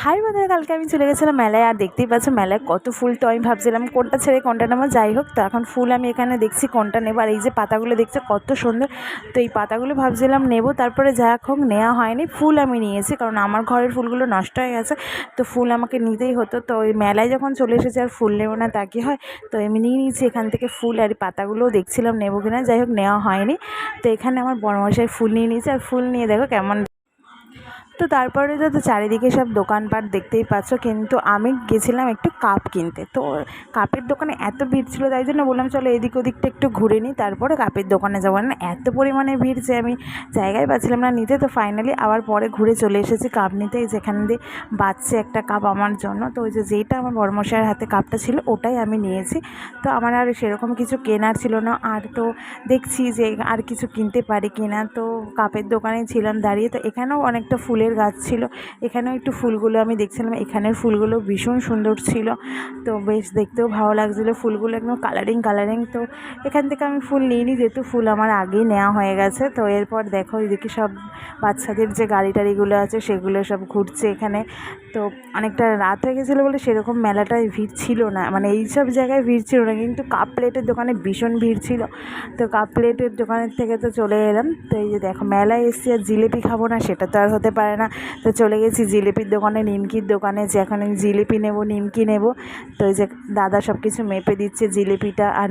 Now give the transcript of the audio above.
High বন্ধুরা, কালকে আমি চলে গেছিলাম মেলায়। আর দেখতেই পাচ্ছ মেলায় কত ফুল। তো আমি ভাবছিলাম কোনটা ছেড়ে কোনটা নেবো, যাই হোক। তো এখন ফুল আমি এখানে দেখছি কোনটা নেবো। আর এই যে পাতাগুলো দেখছো কত সুন্দর, তো এই পাতাগুলো ভাবছিলাম নেবো। তারপরে যা হোক নেওয়া হয়নি, ফুল আমি নিয়েছি কারণ আমার ঘরের ফুলগুলো নষ্ট হয়ে গেছে, তো ফুল আমাকে নিতেই হতো। তো ওই মেলায় যখন চলে এসেছে আর ফুল নেবো না তা কি হয়, তো আমি নিয়ে নিয়েছি এখান থেকে ফুল। আর পাতাগুলোও দেখছিলাম নেবো কিনা, যাই হোক নেওয়া হয়নি। তো এখানে আমার বড়মশাই ফুল নিয়ে নিয়েছে, আর ফুল নিয়ে দেখো কেমন। তো তারপরে তো চারিদিকে সব দোকানপাট দেখতেই পাচ্ছ, কিন্তু আমি গেছিলাম একটু কাপ কিনতে। তো কাপের দোকানে এত ভিড় ছিল, তাই জন্য বললাম চলো এদিক ওদিকটা একটু ঘুরে নিই, তারপরে কাপের দোকানে যাবো। না এত পরিমাণে ভিড় যে আমি জায়গায় পাচ্ছিলাম না নিতে। তো ফাইনালি আবার পরে ঘুরে চলে এসেছি কাপ নিতে, যেখান দিয়ে বাচ্চা একটা কাপ আমার জন্য। তো ওই যে যেইটা আমার বড়মশাইয়ের হাতে কাপটা ছিল ওটাই আমি নিয়েছি। তো আমার আর সেরকম কিছু কেনার ছিল না। আর তো দেখছি যে আর কিছু কিনতে পারি কিনা। তো কাপের দোকানে ছিলাম দাঁড়িয়ে, তো এখানেও অনেকটা ফুলের গাছ ছিল, এখানেও একটু ফুলগুলো আমি দেখছিলাম। এখানের ফুলগুলো ভীষণ সুন্দর ছিল, তো বেশ দেখতেও ভালো লাগছিলো ফুলগুলো, একদম কালারিং। তো এখান থেকে আমি ফুল নিইনি, যেহেতু ফুল আমার আগেই নেওয়া হয়ে গেছে। তো এরপর দেখো এদিকে সব বাচ্চাদের যে গাড়ি টাড়িগুলো আছে সেগুলো সব ঘুরছে এখানে। তো অনেকটা রাত হয়ে গেছিলো বলে সেরকম মেলাটায় ভিড় ছিল না, মানে এই সব জায়গায় ভিড় ছিল না, কিন্তু কাপ প্লেটের দোকানে ভীষণ ভিড় ছিল। তো কাপ প্লেটের দোকানের থেকে তো চলে এলাম। তো এই যে দেখো মেলায় এসেছি আর জিলিপি খাবো না সেটা তো আর হতে পারে না। তো চলে গেছি জিলিপির দোকানে, নিমকির দোকানে, যে এখন আমি জিলিপি নেবো নিমকি নেবো। তো এই যে দাদা সব কিছু মেপে দিচ্ছে, জিলিপিটা আর